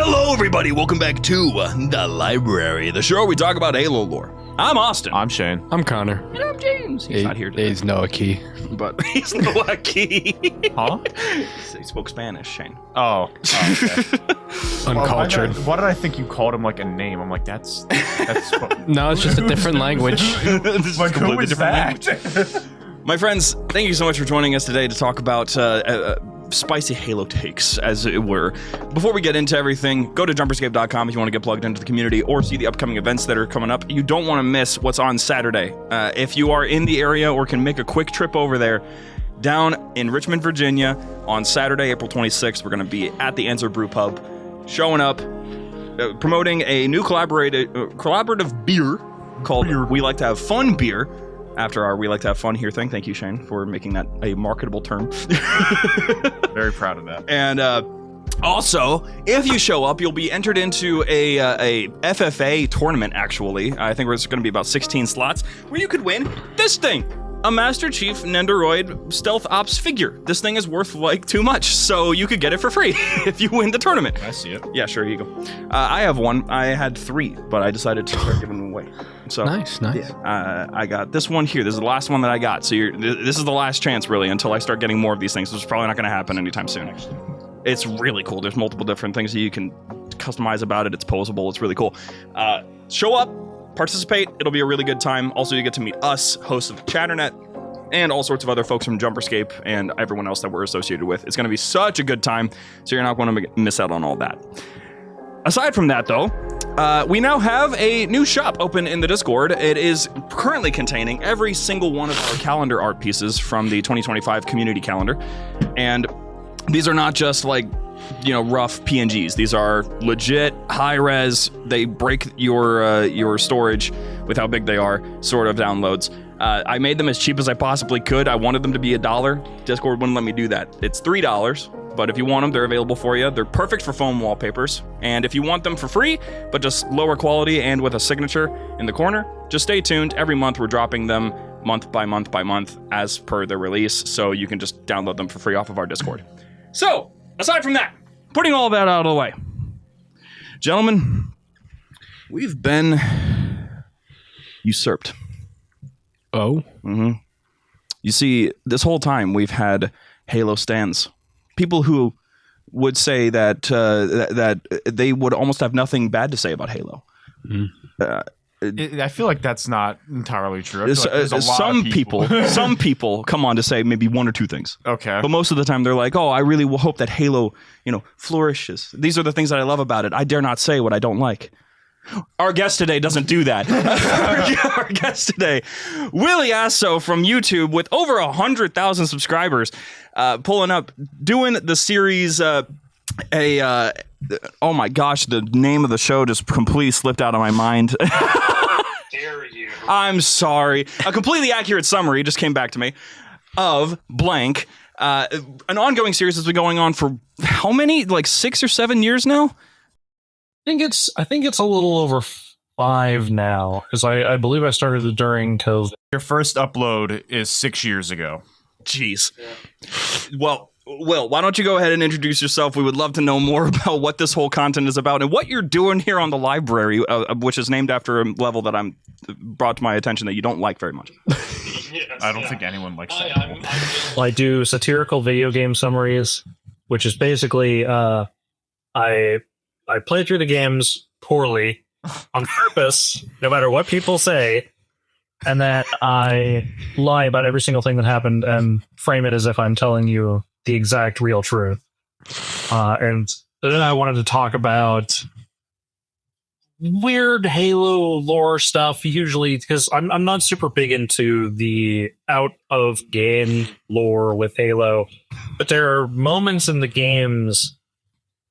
Hello, everybody. Welcome back to The Library, the show where we talk about Halo lore. I'm Austin. I'm Shane. I'm Connor. And I'm James. He's not here today. He's Noah Key. But he's Noah Key. Huh? He spoke Spanish, Shane. Oh. Okay. Uncultured. Why did I think you called him like a name? I'm like, that's No, it's just a different language. This is like, who completely is different that? language. My friends, thank you so much for joining us today to talk about spicy Halo takes, as it were. Before we get into everything, go to JumperScape.com if you want to get plugged into the community or see the upcoming events that are coming up. You don't want to miss what's on Saturday. If you are in the area or can make a quick trip over there, down in Richmond, Virginia, on Saturday, April 26th, we're going to be at the Answer Brew Pub, showing up, promoting a new collaborative beer called We Like to Have Fun Beer. After our We Like to Have Fun Here thing. Thank you, Shane, for making that a marketable term. Very proud of that. And also, if you show up, you'll be entered into a FFA tournament, actually. I think there's going to be about 16 slots, where you could win this thing. A Master Chief Nendoroid Stealth Ops figure. This thing is worth like too much, so you could get it for free if you win the tournament. I see it. Yeah, sure, here you go. I have one. I had 3, but I decided to start giving them away. So Nice. yeah, I got this one here. This is the last one that I got. So this is the last chance, really, until I start getting more of these things, which is probably not going to happen anytime soon. It's really cool. There's multiple different things that you can customize about it. It's posable. It's really cool. Show up, participate. It'll be a really good time. Also, you get to meet us, hosts of the Chatternet, and all sorts of other folks from JumperScape and everyone else that we're associated with. It's going to be such a good time, so you're not going to miss out on all that. Aside from that, though, we now have a new shop open in the Discord. It is currently containing every single one of our calendar art pieces from the 2025 community calendar. And these are not just like, rough PNGs. These are legit high res. They break your storage with how big they are, sort of downloads. I made them as cheap as I possibly could. I wanted them to be $1. Discord wouldn't let me do that. It's $3. But if you want them, they're available for you. They're perfect for foam wallpapers. And if you want them for free, but just lower quality and with a signature in the corner, just stay tuned. Every month we're dropping them month by month by month as per the release. So you can just download them for free off of our Discord. So, aside from that, putting all that out of the way, gentlemen, we've been usurped. Oh? Mm-hmm. You see, this whole time we've had Halo stands. People who would say that that they would almost have nothing bad to say about Halo. I feel like that's not entirely true. I feel like some people come on to say maybe 1 or 2 things. Okay. But most of the time they're like, oh, I really will hope that Halo, flourishes. These are the things that I love about it. I dare not say what I don't like. Our guest today doesn't do that. Our guest today, Willie Asso from YouTube with over 100,000 subscribers, pulling up, doing the series, oh my gosh, the name of the show just completely slipped out of my mind. Dare you? I'm sorry. A completely accurate summary just came back to me of blank. An ongoing series has been going on for how many? Like 6 or 7 years now? I think it's a little over 5 now, because I believe I started it during COVID. Your first upload is 6 years ago. Jeez. Yeah. Well, Will, why don't you go ahead and introduce yourself? We would love to know more about what this whole content is about and what you're doing here on the library, which is named after a level that I'm brought to my attention that you don't like very much. Yes, I don't think anyone likes that. I do satirical video game summaries, which is basically I play through the games poorly on purpose, no matter what people say, and then I lie about every single thing that happened and frame it as if I'm telling you the exact real truth. And then I wanted to talk about weird Halo lore stuff, usually, because I'm not super big into the out-of-game lore with Halo, but there are moments in the games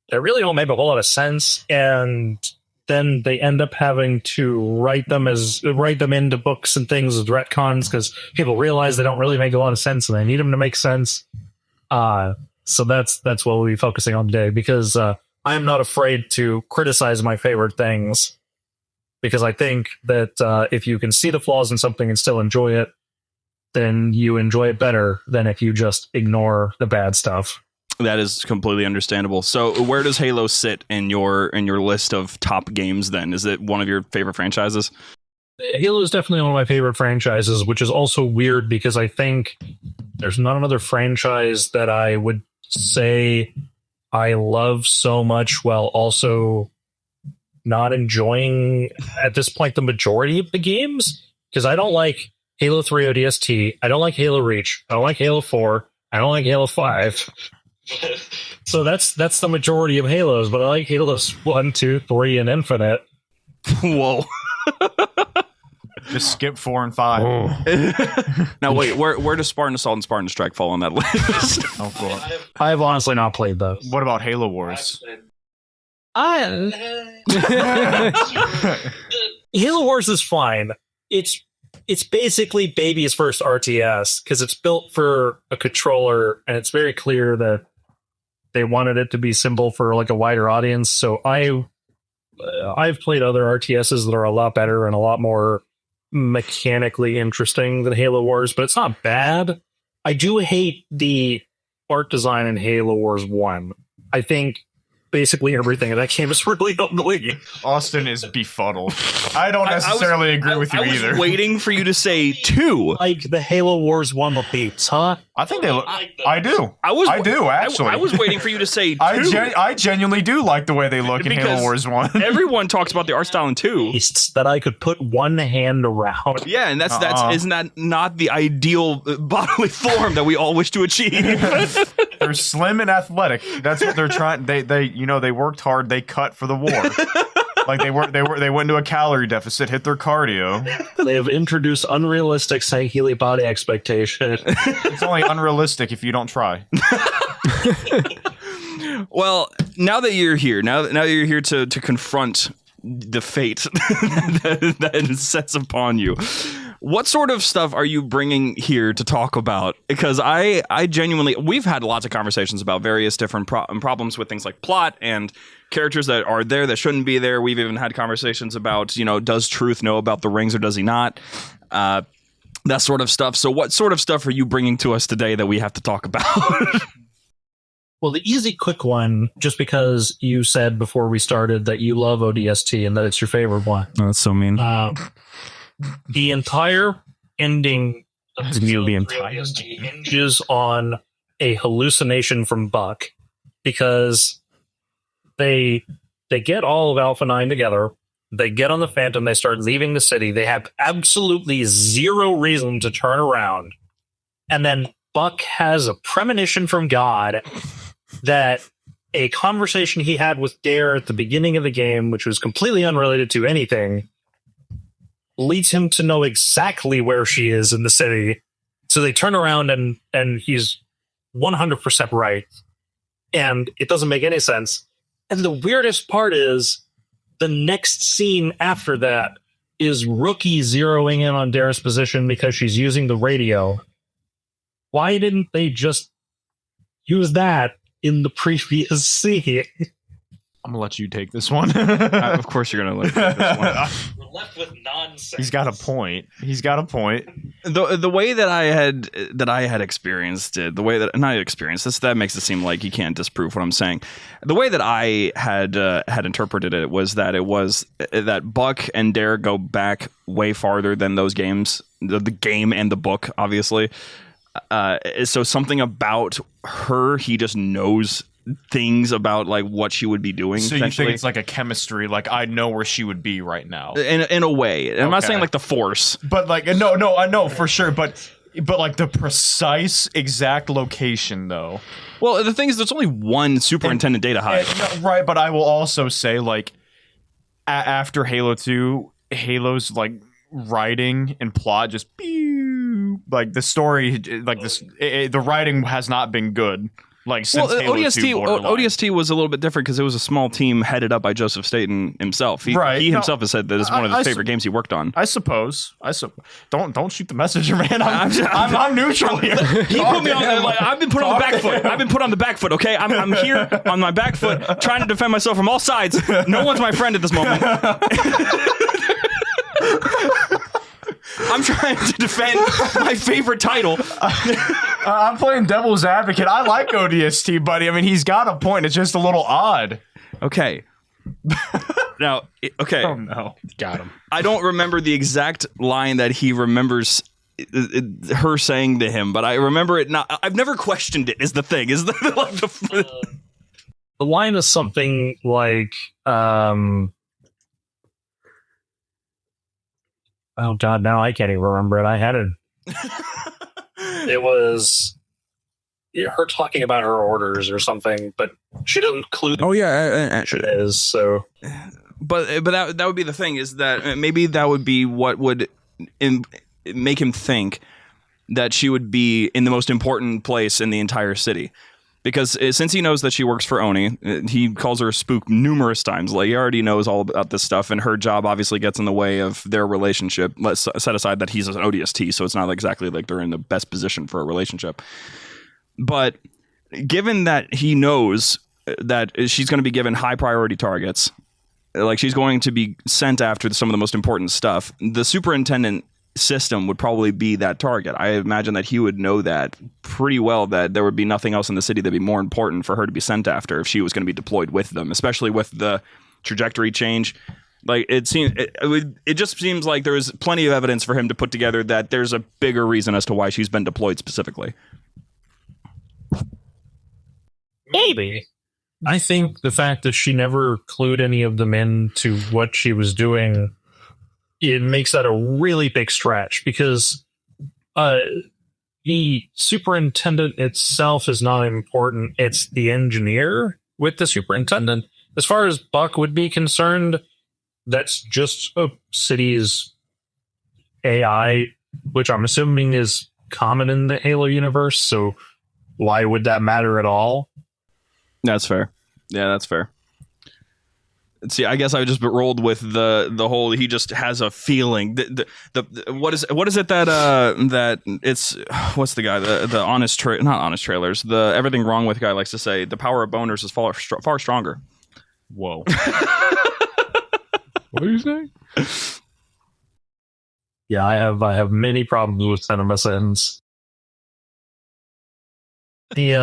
that really don't make a whole lot of sense, and then they end up having to write them into books and things as retcons because people realize they don't really make a lot of sense and they need them to make sense. So that's what we'll be focusing on today, because I am not afraid to criticize my favorite things, because I think that if you can see the flaws in something and still enjoy it, then you enjoy it better than if you just ignore the bad stuff. That is completely understandable. So, where does Halo sit in your list of top games? Then, is it one of your favorite franchises? Halo is definitely one of my favorite franchises, which is also weird because I think there's not another franchise that I would say I love so much while also not enjoying at this point the majority of the games. Because I don't like Halo 3 ODST, I don't like Halo Reach, I don't like Halo 4, I don't like Halo 5. So that's the majority of Halos, but I like Halos 1, 2, 3, and Infinite. Whoa. Just skip 4 and 5. Oh. Now wait, where does Spartan Assault and Spartan Strike fall on that list? Oh, cool. I have honestly not played those. What about Halo Wars? Halo Wars is fine. It's basically baby's first RTS because it's built for a controller, and it's very clear that they wanted it to be simple for like a wider audience. So I've played other RTSs that are a lot better and a lot more mechanically interesting than Halo Wars, but it's not bad. I do hate the art design in Halo Wars 1. I think basically everything in that game is really ugly. Austin is befuddled. I don't necessarily agree with you either. I was waiting for you to say 2. Like the Halo Wars 1 beats, huh? I think they look. I do. I do actually. I was waiting for you to say 2. I genuinely do like the way they look in Halo Wars 1. Everyone talks about the art style in 2. That I could put one hand around. Yeah, and that's isn't that not the ideal bodily form that we all wish to achieve? They're slim and athletic. That's what they're trying. They worked hard. They cut for the war. Like they went into a calorie deficit, hit their cardio. They have introduced unrealistic Healy body expectation. It's only unrealistic if you don't try. Well, now that you're here, now that you're here to confront the fate that sets upon you, what sort of stuff are you bringing here to talk about? Because I genuinely, we've had lots of conversations about various different problems with things like plot and characters that are there that shouldn't be there. We've even had conversations about, does Truth know about the rings or does he not? That sort of stuff. So what sort of stuff are you bringing to us today that we have to talk about? Well, the easy, quick one, just because you said before we started that you love ODST and that it's your favorite one. Oh, that's so mean. The entire ending of ODST hinges on a hallucination from Buck, because they get all of Alpha 9 together, they get on the Phantom, they start leaving the city, they have absolutely zero reason to turn around, and then Buck has a premonition from God that a conversation he had with Dare at the beginning of the game, which was completely unrelated to anything, leads him to know exactly where she is in the city. So they turn around and he's 100% right. And it doesn't make any sense. And the weirdest part is the next scene after that is Rookie zeroing in on Dare's position because she's using the radio. Why didn't they just use that in the previous scene? I'm gonna let you take this one. Of course you're gonna let me take this one. We're left with nonsense. He's got a point. The way that I had experienced it, the way that not experienced this, that makes it seem like you can't disprove what I'm saying. The way that I had interpreted it was that Buck and Dare go back way farther than those games, the game and the book, obviously. So something about her, he just knows things about like what she would be doing. So you think it's like a chemistry, like I know where she would be right now. In a way. I'm not saying like the Force. But like no, I know for sure, but like the precise exact location though. Well, the thing is there's only one superintendent data hive. Right, but I will also say like after Halo 2, Halo's like writing and plot just like the story, like this, the writing has not been good. Like since Halo 2 ODST was a little bit different because it was a small team headed up by Joseph Staten himself. He himself has said that it's one of his favorite games he worked on. I suppose. Don't shoot the messenger, man. I'm neutral here. He put me on. Like, I've been put on the back foot. I've been put on the back foot. Okay, I'm here on my back foot, trying to defend myself from all sides. No one's my friend at this moment. I'm trying to defend my favorite title. I'm playing devil's advocate. I like ODST, buddy. I mean, he's got a point. It's just a little odd. Okay. Now, okay. Oh no, Got him. I don't remember the exact line that he remembers her saying to him, but I remember it not. I've never questioned it. Is the thing? Is the like The line is something like, oh god, now I can't even remember it. I had it. It was her talking about her orders or something, but she didn't include. Oh yeah, it is so. But that would be the thing, is that maybe that would be what would make him think that she would be in the most important place in the entire city. Because since he knows that she works for Oni, he calls her a spook numerous times. Like, he already knows all about this stuff, and her job obviously gets in the way of their relationship. Let's set aside that he's an ODST, so it's not exactly like they're in the best position for a relationship. But given that he knows that she's going to be given high priority targets, like she's going to be sent after some of the most important stuff, the superintendent system would probably be that target. I imagine that he would know that pretty well, that there would be nothing else in the city that'd be more important for her to be sent after if she was going to be deployed with them, especially with the trajectory change. Like, it just seems like there is plenty of evidence for him to put together that there's a bigger reason as to why she's been deployed specifically. Maybe. I think the fact that she never clued any of them in to what she was doing, it makes that a really big stretch, because the superintendent itself is not important. It's the engineer with the superintendent. As far as Buck would be concerned, that's just a city's AI, which I'm assuming is common in the Halo universe. So why would that matter at all? That's fair. Yeah, that's fair. See, I guess I just rolled with the whole. He just has a feeling. The what is it that it's, what's the guy, the not honest trailers, the everything wrong with guy likes to say, the power of boners is far stronger. Whoa. What are you saying? Yeah, I have many problems with cinema sins. The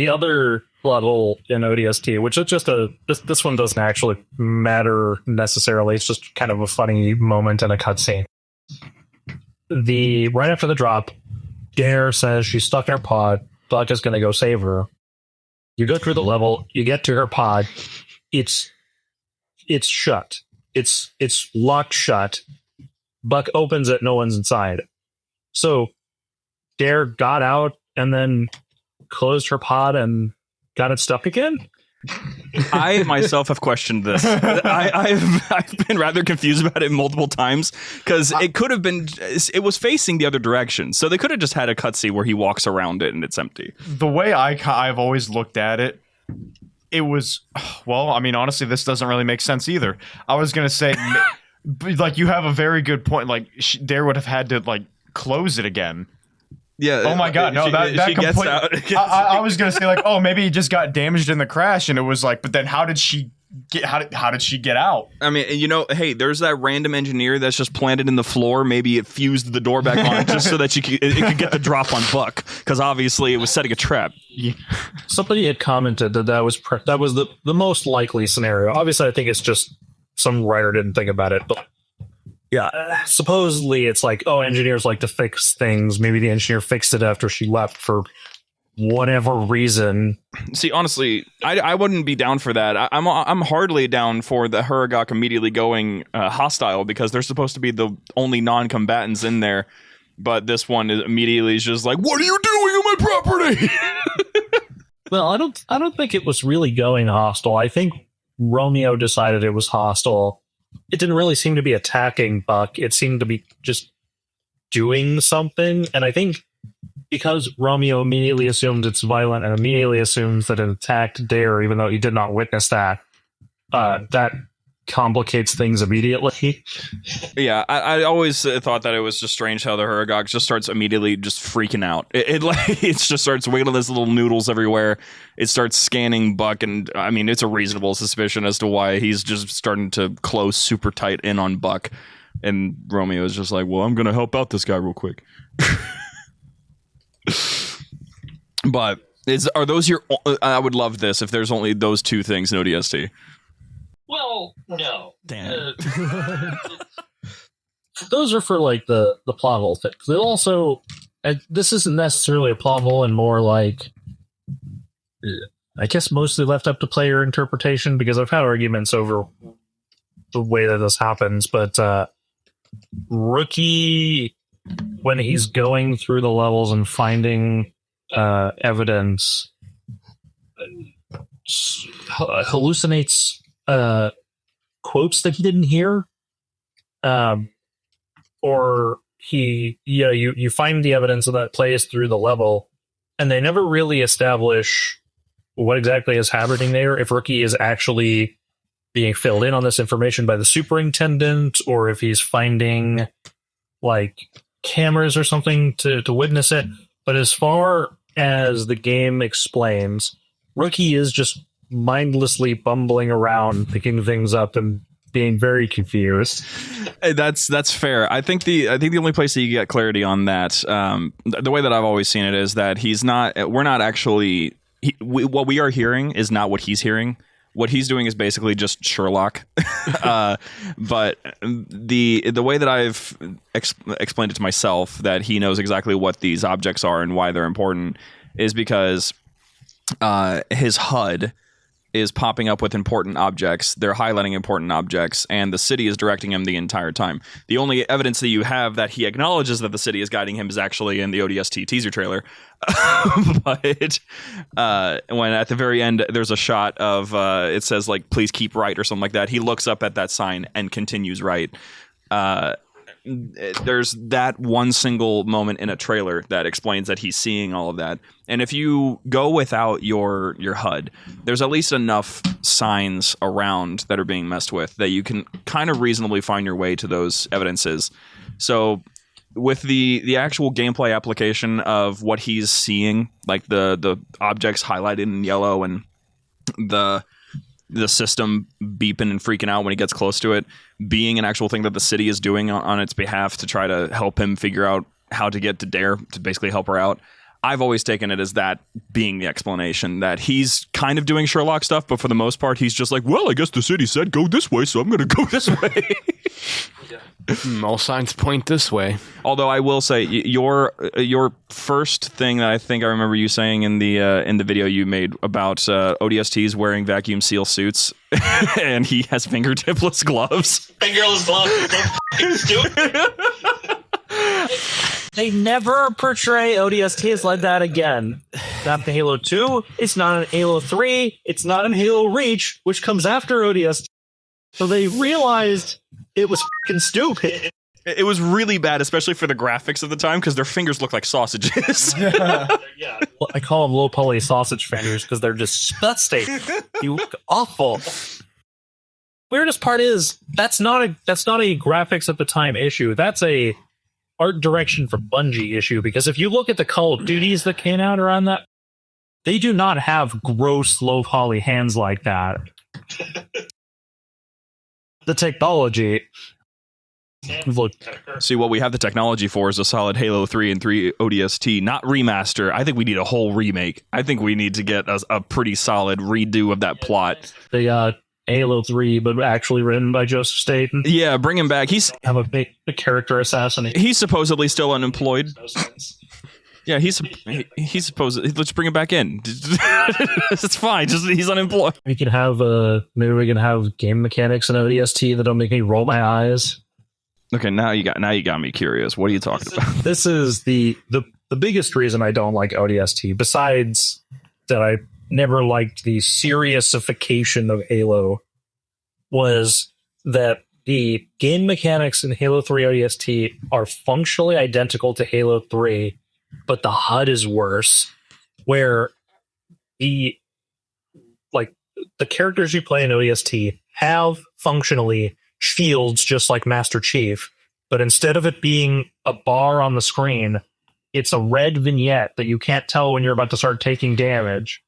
other level in ODST, which is just this one doesn't actually matter necessarily. It's just kind of a funny moment in a cutscene. Right after the drop, Dare says she's stuck in her pod. Buck is going to go save her. You go through the level. You get to her pod. It's shut. It's locked shut. Buck opens it. No one's inside. So Dare got out and then closed her pod and got it stuck again? I myself have questioned this. I've been rather confused about it multiple times, because it could have been, it was facing the other direction, so they could have just had a cutscene where he walks around it and it's empty. The way I've always looked at it, it was, well, I mean, honestly, this doesn't really make sense either. I was gonna say, like, you have a very good point. Like, Dare would have had to like close it again. Yeah. Oh my god, no, she that gets out. I was gonna say, like, oh, maybe he just got damaged in the crash, and it was like, but then how did she get out? I mean, hey, there's that random engineer that's just planted in the floor. Maybe it fused the door back on just so that it could get the drop on Buck, because obviously it was setting a trap. Yeah. Somebody had commented that was the most likely scenario. Obviously, I think it's just some writer didn't think about it, but yeah, supposedly it's like, oh, engineers like to fix things. Maybe the engineer fixed it after she left for whatever reason. See, honestly, I wouldn't be down for that. I'm hardly down for the Huragok immediately going hostile, because they're supposed to be the only non-combatants in there. But this one immediately is just like, what are you doing on my property? Well, I don't think it was really going hostile. I think Romeo decided it was hostile. It didn't really seem to be attacking Buck. It seemed to be just doing something. And I think because Romeo immediately assumed it's violent and immediately assumes that it attacked Dare, even though he did not witness that, that complicates things immediately. Yeah, I always thought that it was just strange how the Huragok just starts immediately just freaking out. It just starts wiggling his little noodles everywhere. It starts scanning Buck, and I mean, it's a reasonable suspicion as to why he's just starting to close super tight in on Buck. And Romeo is just like, well, I'm going to help out this guy real quick. But are those your? I would love this if there's only those two things in ODST. Well, no. Damn. Those are for like the plot hole things. It also, this isn't necessarily a plot hole, and more like, I guess mostly left up to player interpretation, because I've had arguments over the way that this happens. But Rookie, when he's going through the levels and finding evidence, hallucinates quotes that he didn't hear. Or you find the evidence of that plays through the level, and they never really establish what exactly is happening there. If Rookie is actually being filled in on this information by the superintendent, or if he's finding like cameras or something to witness it. But as far as the game explains, Rookie is just mindlessly bumbling around, picking things up and being very confused. That's fair. I think the only place that you get clarity on that, the way that I've always seen it, is that we're not actually, what we are hearing is not what he's hearing. What he's doing is basically just Sherlock. But the way that I've explained it to myself, that he knows exactly what these objects are and why they're important, is because his HUD is popping up with important objects. They're highlighting important objects, and the city is directing him the entire time. The only evidence that you have that he acknowledges that the city is guiding him is actually in the ODST teaser trailer. But when at the very end there's a shot of it says like "please keep right" or something like that, he looks up at that sign and continues right. There's that one single moment in a trailer that explains that he's seeing all of that. And if you go without your HUD, there's at least enough signs around that are being messed with that you can kind of reasonably find your way to those evidences. So with the actual gameplay application of what he's seeing, like the objects highlighted in yellow and the system beeping and freaking out when he gets close to it, being an actual thing that the city is doing on its behalf to try to help him figure out how to get to Dare to basically help her out. I've always taken it as that being the explanation, that he's kind of doing Sherlock stuff, but for the most part, he's just like, well, I guess the city said go this way, so I'm going to go this way. All signs point this way. Although I will say, your first thing that I think I remember you saying in the video you made about ODSTs wearing vacuum seal suits, and he has fingertipless gloves. Fingerless gloves. Stupid. They never portray ODSTs like that again. Not in Halo 2. It's not in Halo 3. It's not in Halo Reach, which comes after ODST. So they realized it was fucking stupid. It was really bad, especially for the graphics of the time, because their fingers look like sausages. Yeah. Well, I call them low poly sausage fingers because they're disgusting. You look awful. Weirdest part is that's not a graphics at the time issue. That's a art direction for Bungie issue, because if you look at the Call of Duties that came out around that, they do not have gross low poly hands like that. The technology. Look. See, what we have the technology for is a solid Halo 3 and 3 ODST, not remaster. I think we need a whole remake. I think we need to get a pretty solid redo of that plot. The Halo 3, but actually written by Joseph Staten. Yeah, bring him back. Have a character assassination. He's supposedly still unemployed. Yeah, he's supposed. Let's bring him back in. It's fine. Just he's unemployed. We can have maybe we can have game mechanics in ODST that don't make me roll my eyes. Okay, now you got me curious. What are you talking about? This is the biggest reason I don't like ODST. Besides that, I never liked the seriousification of Halo. Was that the game mechanics in Halo 3 ODST are functionally identical to Halo 3. But the HUD is worse, where the characters you play in ODST have functionally shields just like Master Chief, but instead of it being a bar on the screen, it's a red vignette that you can't tell when you're about to start taking damage.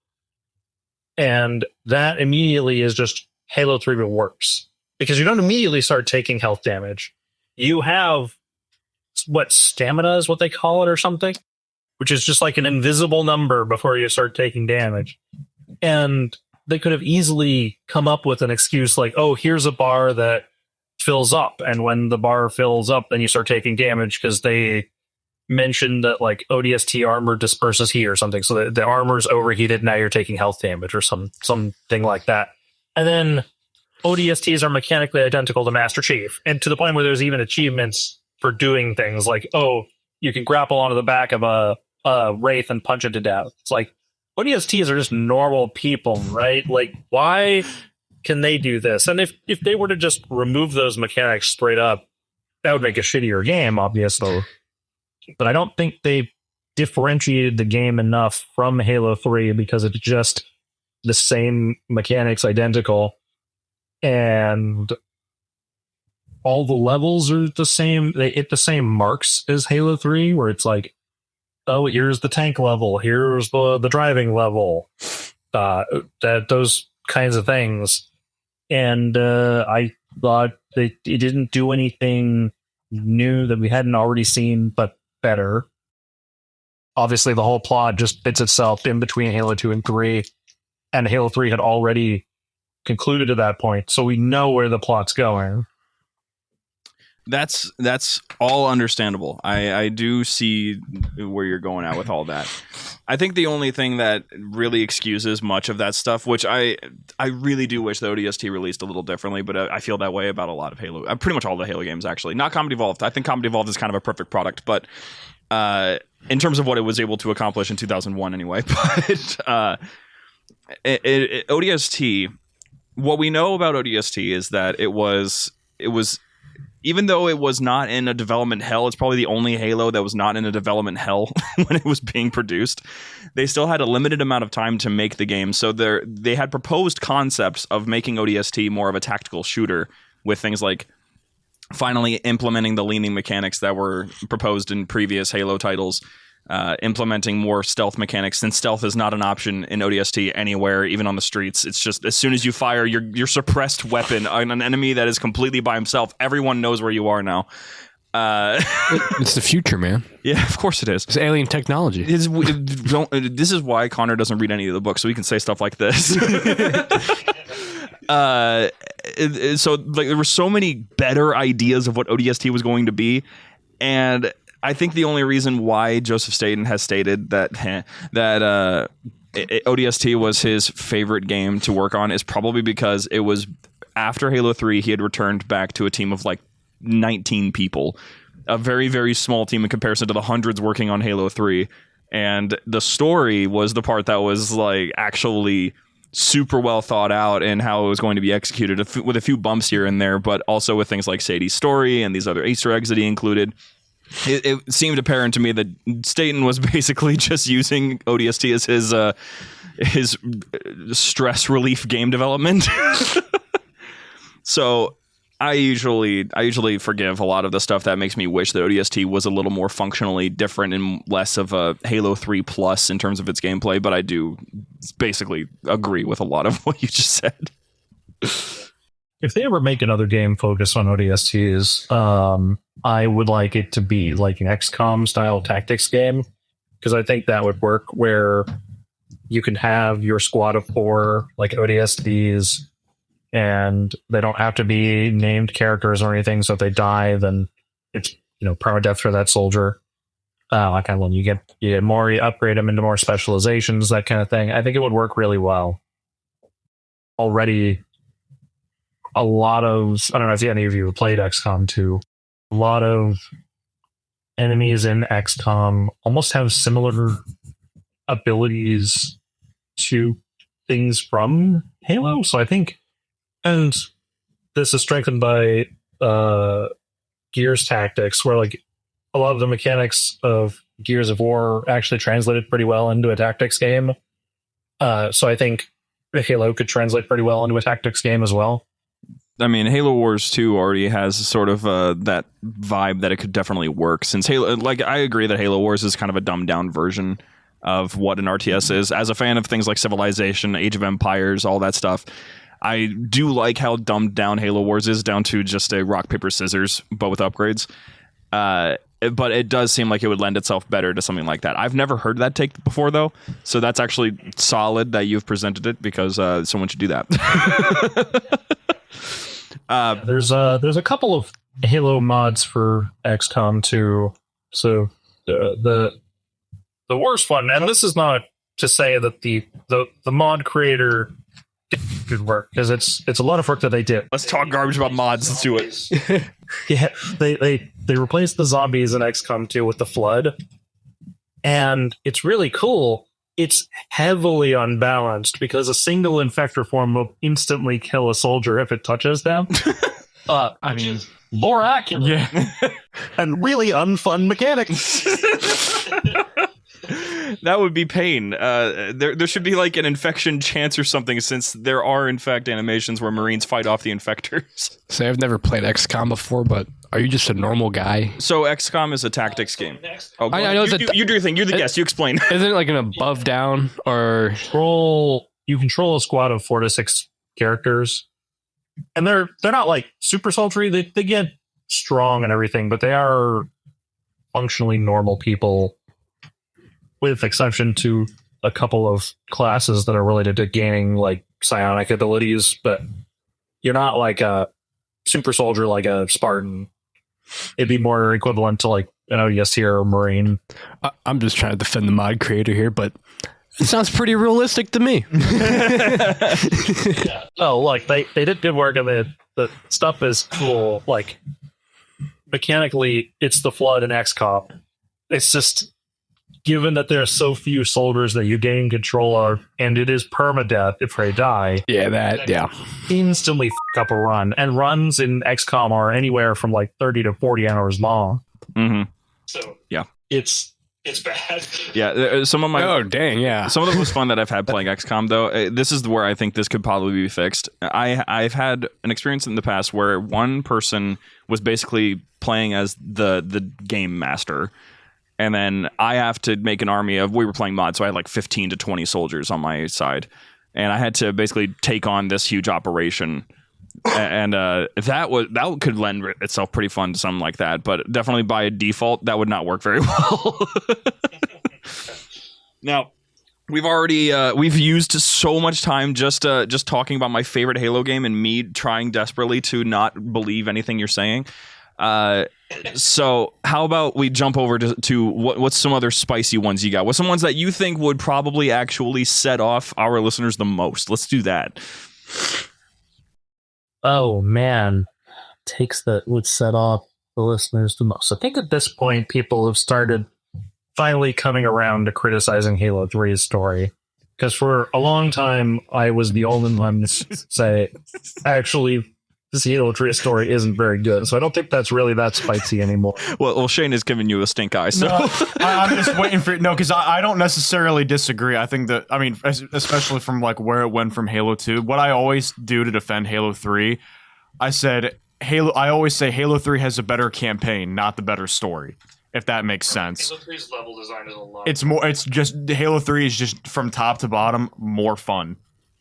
And that immediately is just Halo 3 but worse, because you don't immediately start taking health damage. You have stamina is what they call it or something. which is just like an invisible number before you start taking damage. And they could have easily come up with an excuse like, oh, here's a bar that fills up, and when the bar fills up, then you start taking damage because they mentioned that like ODST armor disperses heat or something, so that the armor's overheated, now you're taking health damage or something like that. And then ODSTs are mechanically identical to Master Chief, and to the point where there's even achievements for doing things like, oh, you can grapple onto the back of a wraith and punch it to death. It's like, ODSTs are just normal people, right? Like, why can they do this? And if they were to just remove those mechanics straight up, that would make a shittier game, obviously. But I don't think they differentiated the game enough from Halo 3 because it's just the same mechanics, identical, and all the levels are the same. They hit the same marks as Halo 3, where it's like, oh, here's the tank level, here's the driving level, those kinds of things. And I thought it didn't do anything new that we hadn't already seen, but better. Obviously, the whole plot just fits itself in between Halo 2 and 3, and Halo 3 had already concluded at that point, so we know where the plot's going. That's all understandable. I do see where you're going at with all that. I think the only thing that really excuses much of that stuff, which I really do wish the ODST released a little differently, but I feel that way about a lot of Halo, pretty much all the Halo games actually. Not Combat Evolved. I think Combat Evolved is kind of a perfect product, but in terms of what it was able to accomplish in 2001 anyway. But ODST, what we know about ODST is that it was. Even though it was not in a development hell, it's probably the only Halo that was not in a development hell when it was being produced. They still had a limited amount of time to make the game, so they had proposed concepts of making ODST more of a tactical shooter, with things like finally implementing the leaning mechanics that were proposed in previous Halo titles, implementing more stealth mechanics, since stealth is not an option in ODST anywhere, even on the streets. It's just as soon as you fire your suppressed weapon on an enemy that is completely by himself, everyone knows where you are now. It's the future, man. Yeah, of course it is. It's alien technology. This is why Connor doesn't read any of the books, so he can say stuff like this. So like there were so many better ideas of what ODST was going to be, and I think the only reason why Joseph Staten has stated that ODST was his favorite game to work on is probably because it was after Halo 3 he had returned back to a team of like 19 people, a very, very small team in comparison to the hundreds working on Halo 3, and the story was the part that was like actually super well thought out and how it was going to be executed, with a few bumps here and there, but also with things like Sadie's story and these other Easter eggs that he included. It seemed apparent to me that Staten was basically just using ODST as his stress relief game development. So I usually forgive a lot of the stuff that makes me wish that ODST was a little more functionally different and less of a Halo 3 plus in terms of its gameplay, but I do basically agree with a lot of what you just said. If they ever make another game focused on ODSTs, I would like it to be like an XCOM style tactics game, because I think that would work, where you can have your squad of 4 like ODSTs, and they don't have to be named characters or anything. So if they die, then it's permadeath for that soldier. You get more, you upgrade them into more specializations, that kind of thing. I think it would work really well. Already, a lot of, I don't know if any of you have played XCOM 2. A lot of enemies in XCOM almost have similar abilities to things from Halo. So I think, and this is strengthened by Gears Tactics, where like a lot of the mechanics of Gears of War actually translated pretty well into a tactics game. So I think Halo could translate pretty well into a tactics game as well. I mean, Halo Wars 2 already has sort of that vibe that it could definitely work, since Halo, like, I agree that Halo Wars is kind of a dumbed down version of what an RTS is. As a fan of things like Civilization, Age of Empires, all that stuff, I do like how dumbed down Halo Wars is, down to just a rock, paper, scissors, but with upgrades. but it does seem like it would lend itself better to something like that. I've never heard that take before, though, so that's actually solid that you've presented it, because someone should do that. There's a couple of Halo mods for XCOM 2. So the worst one, and this is not to say that the mod creator did good work, because it's a lot of work that they did. Let's talk garbage about mods. Let's do it. Yeah, they replaced the zombies in XCOM 2 with the Flood, and it's really cool. It's heavily unbalanced because a single infector form will instantly kill a soldier if it touches them. I mean, More accurate. yeah. And really unfun mechanics. That would be pain. There should be like an infection chance or something, since there are in fact animations where Marines fight off the infectors. Say, I've never played XCOM before, but are you just a normal guy? So XCOM is a tactics game. Oh, I know you do your thing. You're the guest. You explain. Isn't it like an above down or? You control a squad of 4 to 6 characters, and they're not like super sultry. They get strong and everything, but they are functionally normal people, with exception to a couple of classes that are related to gaining like psionic abilities. But you're not like a super soldier like a Spartan. It'd be more equivalent to like an ODST or a Marine. I'm just trying to defend the mod creator here, but it sounds pretty realistic to me. Oh, like they did good work, and the stuff is cool. Like mechanically, it's the Flood in XCOM. It's just, given that there are so few soldiers that you gain control of, and it is permadeath if they die. Yeah. Instantly f up a run, and runs in XCOM are anywhere from like 30 to 40 hours long. Mm-hmm. So yeah, it's bad. Yeah, some of my Some of the most fun that I've had playing XCOM, though, this is where I think this could probably be fixed. I've had an experience in the past where one person was basically playing as the game master, and then I have to make an army of, we were playing mods, so I had like 15 to 20 soldiers on my side, and I had to basically take on this huge operation. And that could lend itself pretty fun to something like that, but definitely by default that would not work very well. Now, we've used so much time just talking about my favorite Halo game and me trying desperately to not believe anything you're saying. So how about we jump over to what's some other spicy ones you got? What's some ones that you think would probably actually set off our listeners the most? Let's do that. Oh man, takes that would set off the listeners the most. I think at this point people have started finally coming around to criticizing Halo 3's story, because for a long time I was the only one to say, actually, this Halo 3 story isn't very good. So I don't think that's really that spicy anymore. Well, Shane is giving you a stink eye. So No, I'm just waiting for it. No, because I don't necessarily disagree. I think that, I mean, especially from like where it went from Halo 2, what I always do to defend Halo 3, I always say Halo 3 has a better campaign, not the better story, if that makes sense. Halo 3's level design is a lot. It's just, Halo 3 is just from top to bottom more fun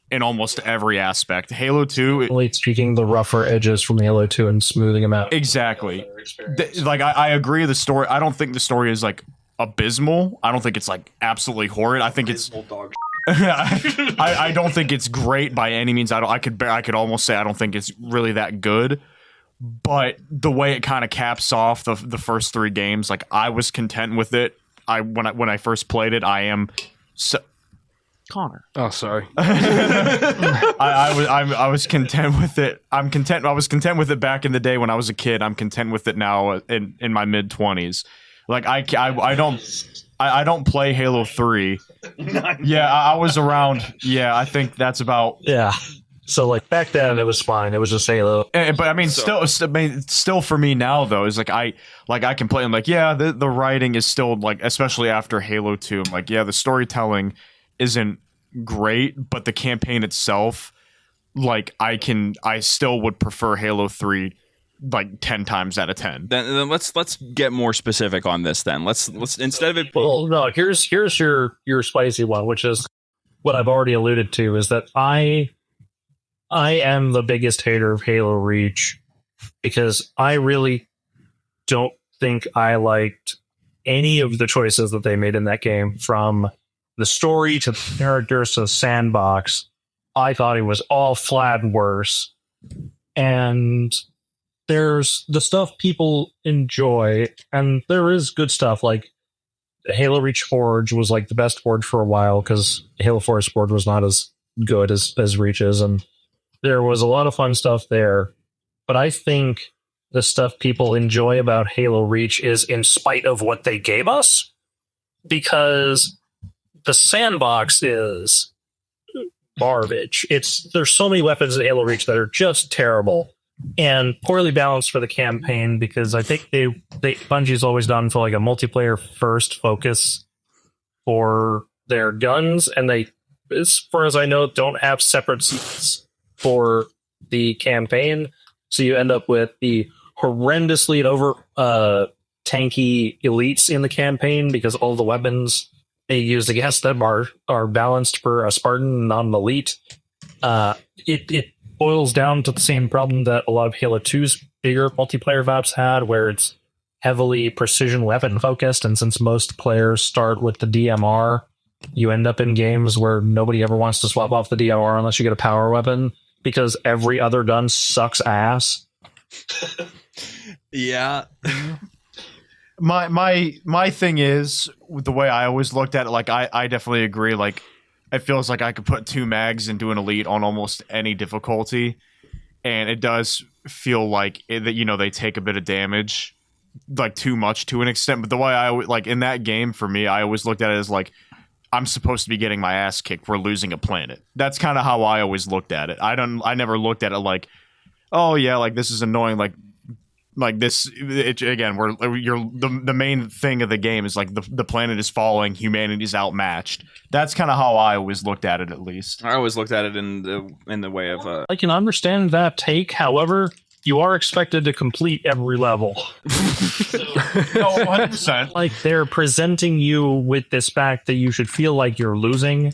in almost every aspect. Halo 2, tweaking the rougher edges from Halo 2 and smoothing them out. exactly. Like I agree, the story, I don't think the story is like abysmal. I don't think it's like absolutely horrid. I think it's I don't think it's great by any means. I could almost say I don't think it's really that good. But the way it kind of caps off the first 3 games, like I was content with it. When I first played it, I am so Connor. Oh, sorry. I was content with it. I was content with it back in the day when I was a kid. I'm content with it now in my mid 20s. Like I don't play Halo 3. Yeah, I was around. Yeah, I think that's about. Yeah. So like back then it was fine. It was just Halo. But I mean, still for me now though is like I can play. I'm like, yeah, the writing is still like, especially after Halo 2. I'm like, yeah, the storytelling isn't great, but the campaign itself, like I still would prefer Halo 3 like 10 times out of 10. Then let's get more specific on this. Then let's instead of it. Well, no, here's your spicy one, which is what I've already alluded to, is that I am the biggest hater of Halo Reach, because I really don't think I liked any of the choices that they made in that game, from the story to the characters to the sandbox. I thought it was all flat worse. And there's the stuff people enjoy, and there is good stuff. Like Halo Reach Forge was like the best Forge for a while, because Halo Force Forge was not as good as Reach is, and there was a lot of fun stuff there. But I think the stuff people enjoy about Halo Reach is in spite of what they gave us, because the sandbox is garbage. There's so many weapons in Halo Reach that are just terrible and poorly balanced for the campaign, because I think Bungie's always done for like a multiplayer first focus for their guns, and they, as far as I know, don't have separate seats for the campaign. So you end up with the horrendously over tanky elites in the campaign, because all the weapons they use against them are balanced for a Spartan, not an elite. It boils down to the same problem that a lot of Halo 2's bigger multiplayer maps had, where it's heavily precision weapon focused, and since most players start with the DMR, you end up in games where nobody ever wants to swap off the DMR unless you get a power weapon, because every other gun sucks ass. Yeah. My thing is, the way I always looked at it, like I definitely agree, like it feels like I could put 2 mags into an elite on almost any difficulty, and it does feel like that, you know, they take a bit of damage, like too much to an extent. But the way I like in that game, for me, I always looked at it as like, I'm supposed to be getting my ass kicked. We're losing a planet. That's kind of how I always looked at it. I never looked at it like, oh yeah, like this is annoying. Like this again. The main thing of the game is like the planet is falling, humanity's outmatched. That's kind of how I always looked at it. At least I always looked at it in the way of. I can understand that take. However, you are expected to complete every level. No, 100%. Like, they're presenting you with this fact that you should feel like you're losing.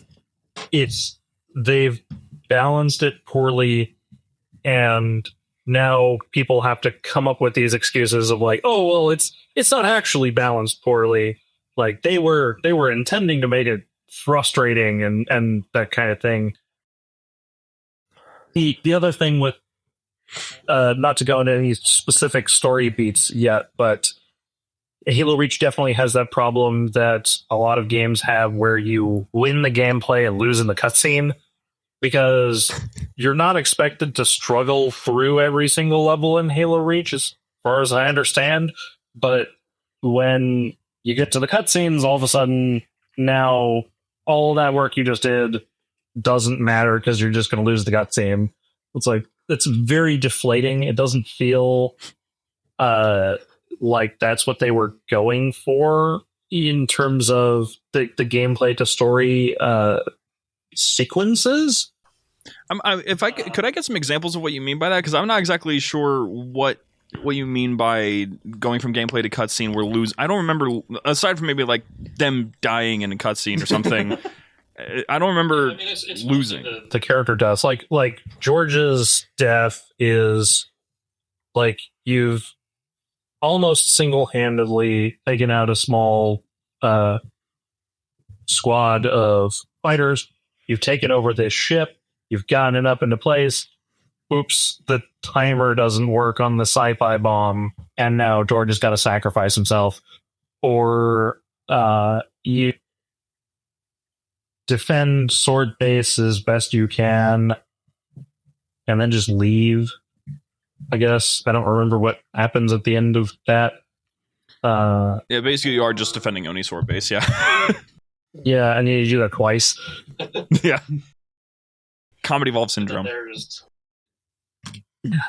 They've balanced it poorly, and now people have to come up with these excuses of like, oh well, it's not actually balanced poorly. Like they were intending to make it frustrating and that kind of thing. The other thing with not to go into any specific story beats yet, but Halo Reach definitely has that problem that a lot of games have, where you win the gameplay and lose in the cutscene, because you're not expected to struggle through every single level in Halo Reach, as far as I understand. But when you get to the cutscenes, all of a sudden, now all that work you just did doesn't matter because you're just going to lose the cutscene. It's like, it's very deflating. It doesn't feel like that's what they were going for in terms of the gameplay to story sequences. Could I get some examples of what you mean by that? Because I'm not exactly sure what you mean by going from gameplay to cutscene where I don't remember, aside from maybe like them dying in a cutscene or something. I don't remember losing. The character deaths, like George's death is like you've almost single-handedly taken out a small squad of fighters. You've taken over this ship. You've gotten it up into place. Oops, the timer doesn't work on the sci-fi bomb, and now George has got to sacrifice himself. Or you defend sword base as best you can, and then just leave. I guess I don't remember what happens at the end of that. Yeah, basically you are just defending Oni sword base. Yeah. Yeah, and you do that twice. Yeah. Comedy Evolved syndrome.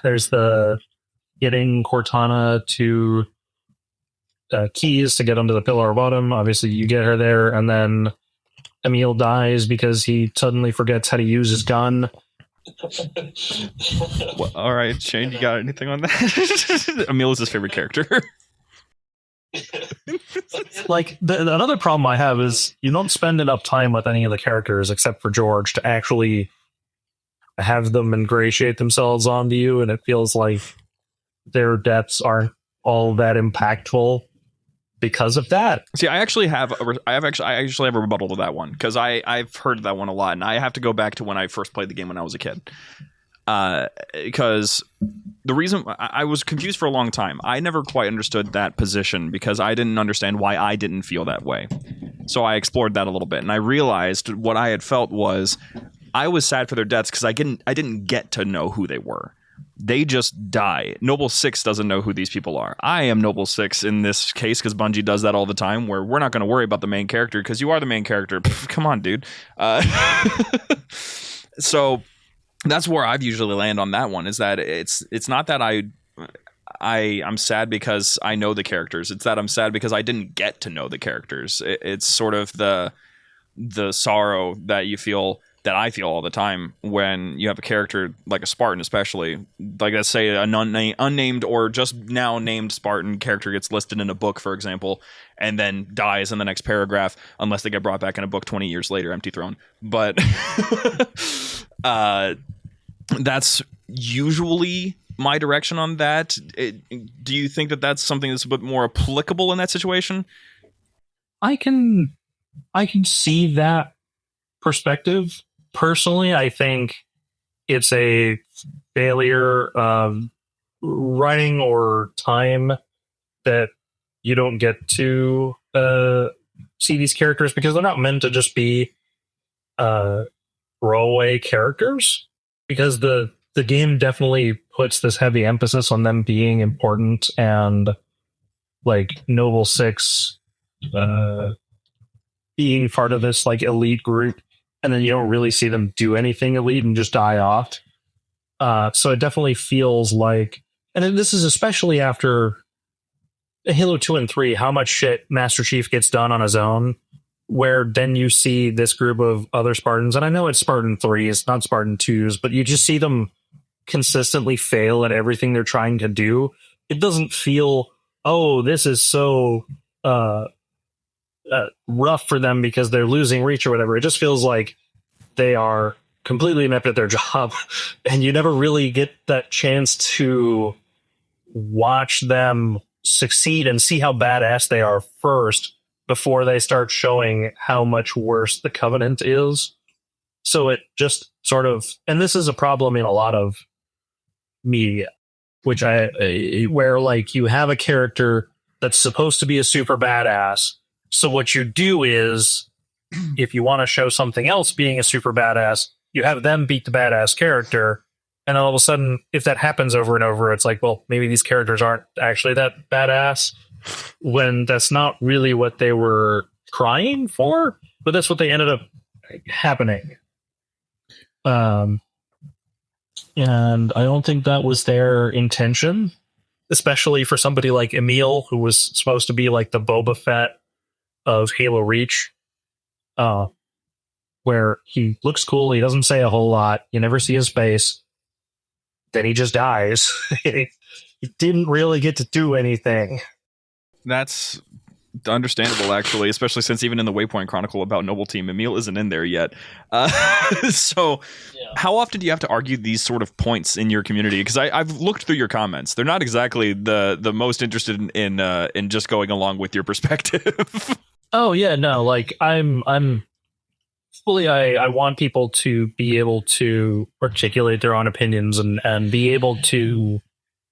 There's the getting Cortana to keys to get onto the pillar above him. Obviously, you get her there, and then Emil dies because he suddenly forgets how to use his gun. Well, all right, Shane, you got anything on that? Emil is his favorite character. Like, another problem I have is you don't spend enough time with any of the characters except for George to actually have them ingratiate themselves onto you, and it feels like their deaths aren't all that impactful because of that. See, I actually have a rebuttal to that one, because I've heard that one a lot, and I have to go back to when I first played the game when I was a kid. Because the reason I was confused for a long time, I never quite understood that position because I didn't understand why I didn't feel that way. So I explored that a little bit, and I realized what I had felt was I was sad for their deaths because I didn't get to know who they were. They just die. Noble Six doesn't know who these people are. I am Noble Six in this case because Bungie does that all the time, where we're not going to worry about the main character because you are the main character. Pff, come on, dude. So that's where I've usually land on that one. Is that it's not that I'm sad because I know the characters. It's that I'm sad because I didn't get to know the characters. It's sort of the sorrow that you feel, that I feel all the time when you have a character like a Spartan, especially, like let's say an unnamed or just now named Spartan character gets listed in a book, for example, and then dies in the next paragraph, unless they get brought back in a book 20 years later, empty throne. But that's usually my direction on that. Do you think that that's something that's a bit more applicable in that situation? I can see that perspective. Personally, I think it's a failure of writing or time that you don't get to see these characters, because they're not meant to just be throwaway characters, because the game definitely puts this heavy emphasis on them being important, and like Noble Six being part of this like elite group, and then you don't really see them do anything elite and just die off. So it definitely feels like, and this is especially after Halo 2 and 3, how much shit Master Chief gets done on his own, where then you see this group of other Spartans, and I know it's Spartan 3s, not Spartan 2s, but you just see them consistently fail at everything they're trying to do. It doesn't feel, oh, this is so rough for them because they're losing reach or whatever. It just feels like they are completely inept at their job, and you never really get that chance to watch them succeed and see how badass they are first before they start showing how much worse the Covenant is. So it just sort of, and this is a problem in a lot of media, which where like you have a character that's supposed to be a super badass. So what you do is, if you want to show something else being a super badass, you have them beat the badass character. And all of a sudden, if that happens over and over, it's like, well, maybe these characters aren't actually that badass, when that's not really what they were trying for, but that's what they ended up happening. And I don't think that was their intention, especially for somebody like Emil, who was supposed to be like the Boba Fett of Halo Reach, where he looks cool, he doesn't say a whole lot, you never see his face, then he just dies. He didn't really get to do anything. That's understandable, actually, especially since even in the Waypoint Chronicle about Noble Team, Emil isn't in there yet. So how often do you have to argue these sort of points in your community? Because I've looked through your comments. They're not exactly the most interested in just going along with your perspective. Oh yeah, no, like I'm fully, I want people to be able to articulate their own opinions and be able to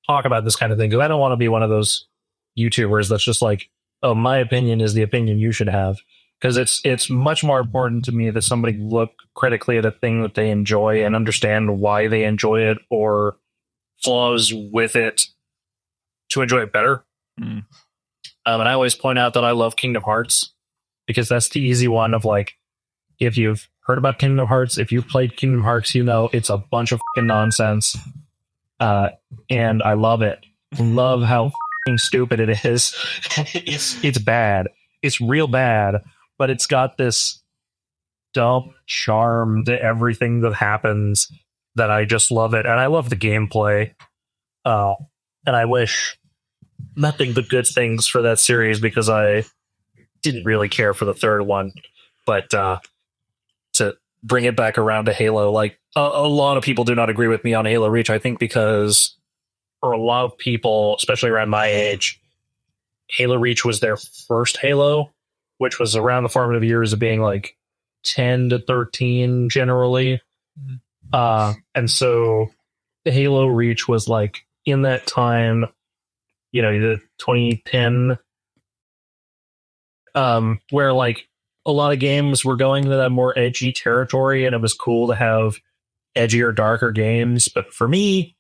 talk about this kind of thing, because I don't want to be one of those YouTubers that's just like, oh, my opinion is the opinion you should have. Because it's much more important to me that somebody look critically at a thing that they enjoy and understand why they enjoy it or flaws with it to enjoy it better. And I always point out that I love Kingdom Hearts, because that's the easy one of like, if you've heard about Kingdom Hearts, if you've played Kingdom Hearts, you know it's a bunch of fucking nonsense. And I love it. Love how fucking stupid it is. It's bad. It's real bad, but it's got this dumb charm to everything that happens that I just love it. And I love the gameplay. And I wish nothing but good things for that series, because I didn't really care for the third one. But to bring it back around to Halo, like a lot of people do not agree with me on Halo Reach, I think, because for a lot of people, especially around my age, Halo Reach was their first Halo, which was around the formative years of being like 10 to 13 generally. And so Halo Reach was like in that time, the 2010, where like a lot of games were going to that more edgy territory, and it was cool to have edgier, darker games. But for me,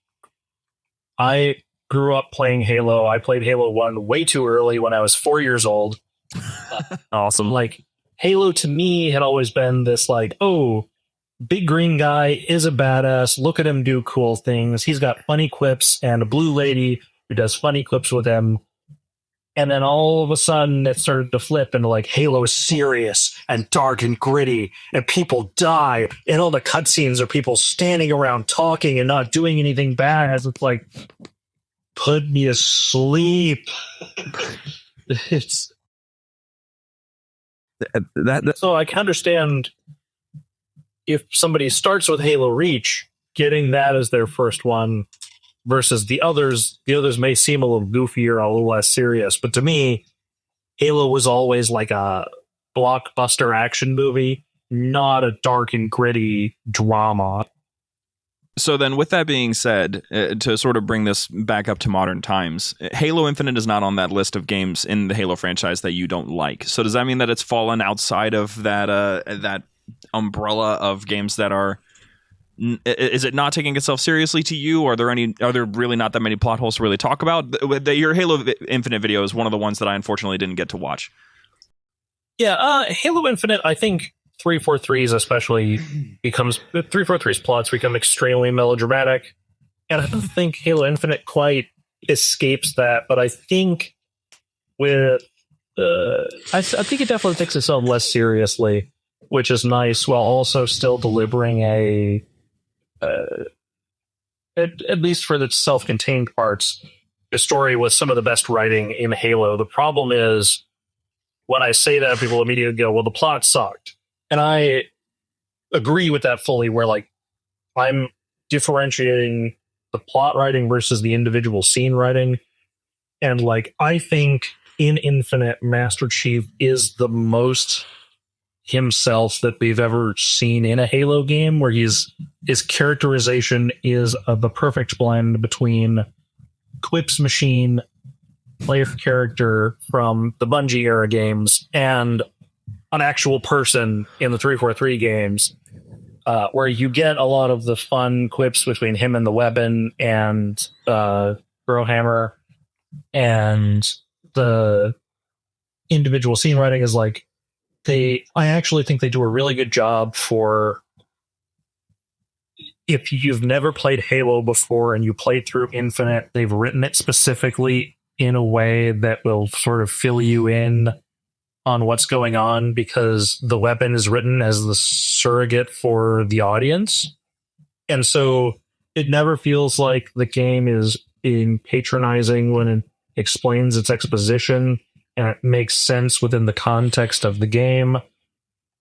I grew up playing Halo. I played Halo 1 way too early when I was 4 years old. Awesome. Like, Halo to me had always been this like, oh, big green guy is a badass. Look at him do cool things. He's got funny quips and a blue lady who does funny clips with him. And then all of a sudden it started to flip into like Halo is serious and dark and gritty and people die. And all the cutscenes are people standing around talking and not doing anything bad. It's like, put me to sleep. It's so I can understand if somebody starts with Halo Reach, getting that as their first one versus the others. The others may seem a little goofier, a little less serious, but to me, Halo was always like a blockbuster action movie, not a dark and gritty drama. So then, with that being said, to sort of bring this back up to modern times, Halo Infinite is not on that list of games in the Halo franchise that you don't like. So does that mean that it's fallen outside of that umbrella of games that are? Is it not taking itself seriously to you? Are there really not that many plot holes to really talk about? Your Halo Infinite video is one of the ones that I unfortunately didn't get to watch. Yeah, Halo Infinite, I think 343's especially becomes 343's plots become extremely melodramatic, and I don't think Halo Infinite quite escapes that. But I think with I think it definitely takes itself less seriously, which is nice, while also still delivering at least for the self-contained parts, a story with some of the best writing in Halo. The problem is when I say that, people immediately go, "Well, the plot sucked." And I agree with that fully, where like I'm differentiating the plot writing versus the individual scene writing. And like I think in Infinite, Master Chief is the most himself that we've ever seen in a Halo game, where his characterization is the perfect blend between quips machine, player character from the Bungie era games, and an actual person in the 343 games, where you get a lot of the fun quips between him and the weapon and Brohammer, and the individual scene writing is like I actually think they do a really good job for if you've never played Halo before and you played through Infinite. They've written it specifically in a way that will sort of fill you in on what's going on, because the weapon is written as the surrogate for the audience. And so it never feels like the game is being patronizing when it explains its exposition, and it makes sense within the context of the game.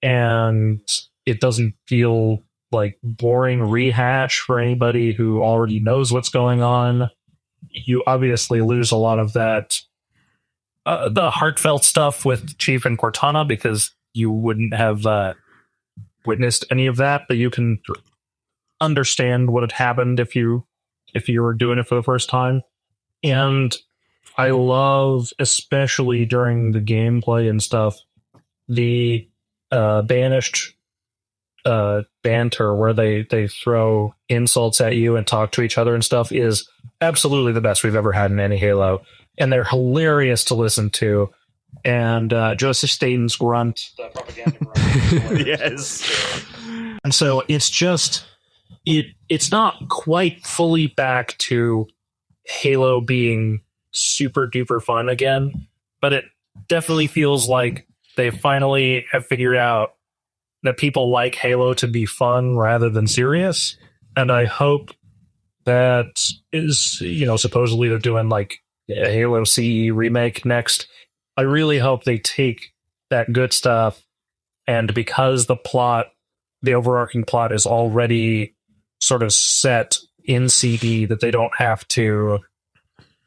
And it doesn't feel like boring rehash for anybody who already knows what's going on. You obviously lose a lot of that the heartfelt stuff with Chief and Cortana, because you wouldn't have witnessed any of that, but you can understand what had happened if you were doing it for the first time. And I love, especially during the gameplay and stuff, the banished banter where they throw insults at you and talk to each other and stuff is absolutely the best we've ever had in any Halo. And they're hilarious to listen to. And Joseph Staten's grunt, the propaganda grunt. Yes. And so it's just, it's not quite fully back to Halo being super duper fun again, but it definitely feels like they finally have figured out that people like Halo to be fun rather than serious. And I hope that is, supposedly they're doing like a Halo CE remake next. I really hope they take that good stuff, and because the overarching plot is already sort of set in CD, that they don't have to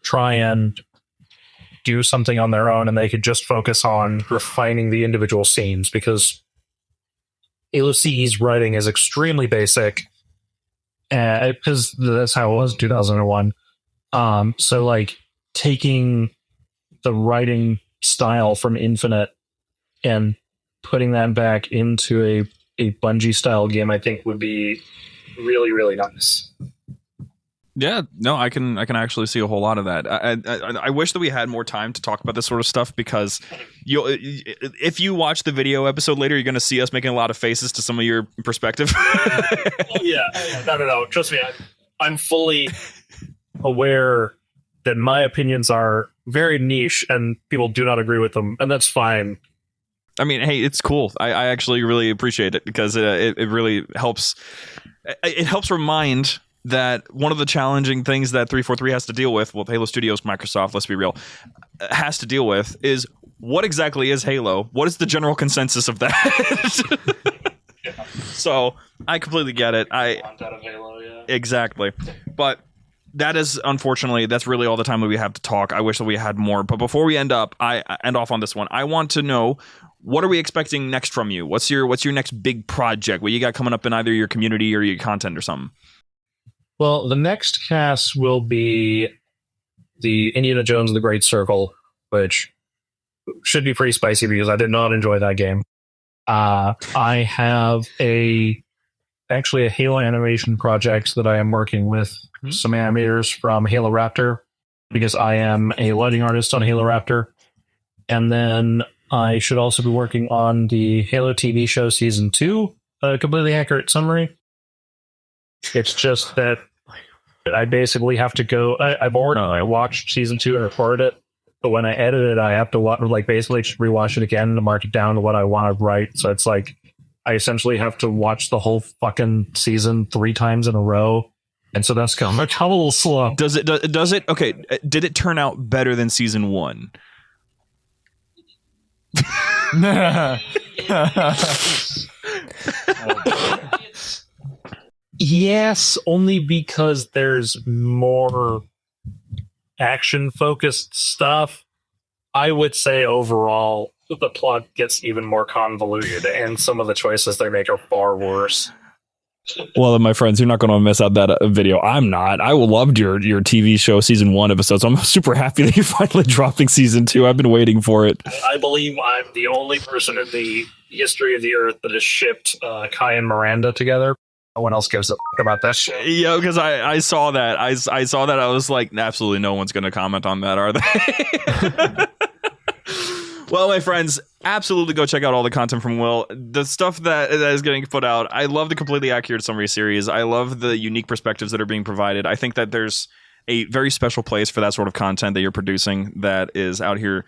try and do something on their own, and they could just focus on refining the individual scenes, because Halo CE's writing is extremely basic, because that's how it was in 2001. So like taking the writing style from Infinite and putting that back into a Bungie style game, I think would be really, really nice. Yeah, no, I can actually see a whole lot of that. I wish that we had more time to talk about this sort of stuff, because if you watch the video episode later, you're going to see us making a lot of faces to some of your perspective. No. Trust me, I'm fully aware that my opinions are very niche and people do not agree with them, and that's fine. I mean, hey, it's cool. I actually really appreciate it, because it really helps. It helps remind that one of the challenging things that 343 has to deal with, well, Halo Studios, Microsoft, let's be real, has to deal with is, what exactly is Halo? What is the general consensus of that? So I completely get it. Exactly. But that is, unfortunately, that's really all the time that we have to talk. I wish that we had more. But before we end off on this one, I want to know, what are we expecting next from you? What's your next big project? What you got coming up in either your community or your content or something? Well, the next cast will be the Indiana Jones and the Great Circle, which should be pretty spicy because I did not enjoy that game. I have actually a Halo animation project that I am working with some animators from Halo Raptor, because I am a lighting artist on Halo Raptor. And then I should also be working on the Halo TV show Season 2, a completely accurate summary. It's just that I basically have to go. I watched Season 2 and recorded it, but when I edit it, I have to basically just rewatch it again to mark it down to what I want to write. So it's like I essentially have to watch the whole fucking season 3 times in a row, and so that's kind of a little slow. Does it? Okay, did it turn out better than Season 1? Yes, only because there's more action-focused stuff. I would say overall, the plot gets even more convoluted, and some of the choices they make are far worse. Well, my friends, you're not going to miss out that video. I'm not. I loved your TV show Season 1 episodes. I'm super happy that you're finally dropping Season 2. I've been waiting for it. I believe I'm the only person in the history of the Earth that has shipped Kai and Miranda together. No one else gives a fuck about that shit. Yeah, because I saw that. I saw that. I was like, absolutely no one's going to comment on that, are they? Well, my friends, absolutely go check out all the content from Will. The stuff that is getting put out. I love the completely accurate summary series. I love the unique perspectives that are being provided. I think that there's a very special place for that sort of content that you're producing that is out here,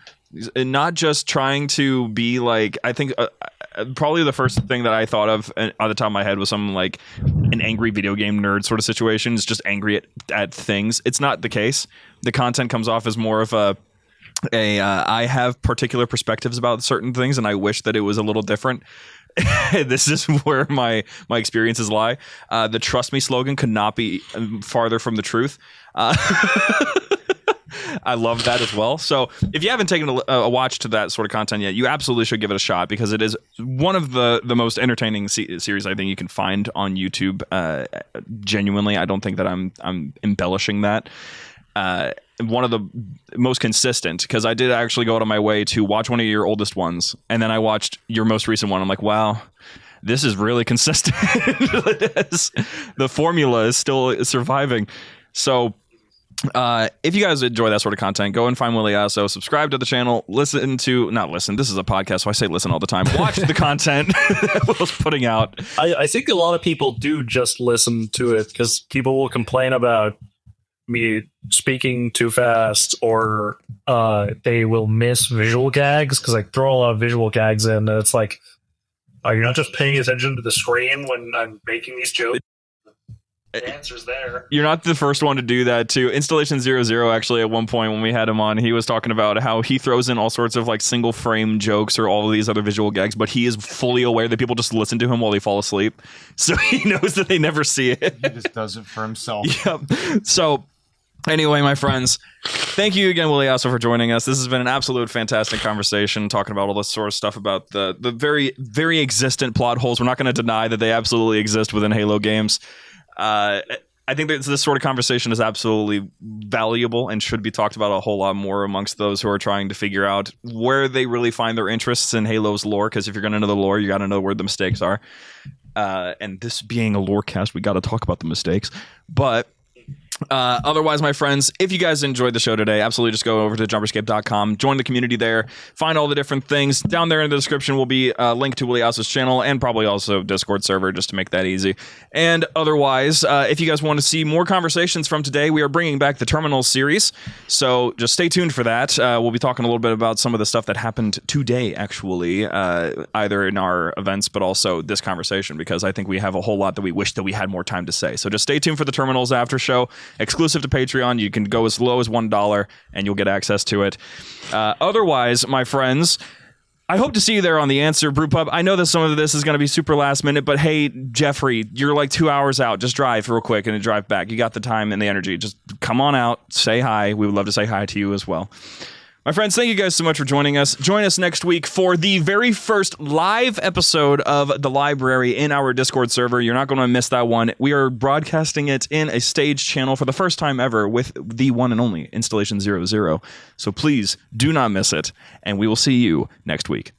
not just trying to be like, I think probably the first thing that I thought of on the top of my head was something like an angry video game nerd sort of situation. It's just angry at things. It's not the case. The content comes off as more of I have particular perspectives about certain things, and I wish that it was a little different. This is where my experiences lie. The "Trust Me" slogan could not be farther from the truth. I love that as well. So if you haven't taken a watch to that sort of content yet, you absolutely should give it a shot, because it is one of the most entertaining series I think you can find on YouTube. Genuinely, I don't think that I'm embellishing that. One of the most consistent, because I did actually go out of my way to watch one of your oldest ones, and then I watched your most recent one. I'm like, wow, this is really consistent. The formula is still surviving. So if you guys enjoy that sort of content, go and find Willie Asso, subscribe to the channel, this is a podcast, so I say listen all the time. Watch the content that Will's putting out. I think a lot of people do just listen to it, because people will complain about me speaking too fast, or they will miss visual gags, because I throw a lot of visual gags in, and it's like, are you not just paying attention to the screen when I'm making these jokes? The answer's there. You're not the first one to do that too. Installation 00, actually, at one point when we had him on, he was talking about how he throws in all sorts of like single frame jokes or all of these other visual gags, but he is fully aware that people just listen to him while they fall asleep, so he knows that they never see it. He just does it for himself. Yep. So Anyway, my friends, thank you again, Willie, also for joining us. This has been an absolute fantastic conversation, talking about all this sort of stuff about the very, very existent plot holes. We're not going to deny that they absolutely exist within Halo games. I think that this sort of conversation is absolutely valuable and should be talked about a whole lot more amongst those who are trying to figure out where they really find their interests in Halo's lore, because if you're going to know the lore, you got to know where the mistakes are. And this being a Lorecast, we got to talk about the mistakes. But otherwise, my friends, if you guys enjoyed the show today, absolutely just go over to JumperScape.com, join the community there, find all the different things. Down there in the description will be a link to Willie House's channel and probably also Discord server, just to make that easy. And otherwise, if you guys want to see more conversations from today, we are bringing back the Terminals series, so just stay tuned for that. We'll be talking a little bit about some of the stuff that happened today, actually, either in our events, but also this conversation, because I think we have a whole lot that we wish that we had more time to say. So just stay tuned for the Terminals after show. Exclusive to Patreon. You can go as low as $1 and you'll get access to it. Otherwise, my friends, I hope to see you there on the Answer Brewpub. I know that some of this is going to be super last minute, but hey, Jeffrey, you're like 2 hours out. Just drive real quick and then drive back. You got the time and the energy. Just come on out, say hi. We would love to say hi to you as well. My friends, thank you guys so much for joining us. Join us next week for the very first live episode of The Library in our Discord server. You're not going to miss that one. We are broadcasting it in a stage channel for the first time ever with the one and only Installation 00. So please do not miss it, and we will see you next week.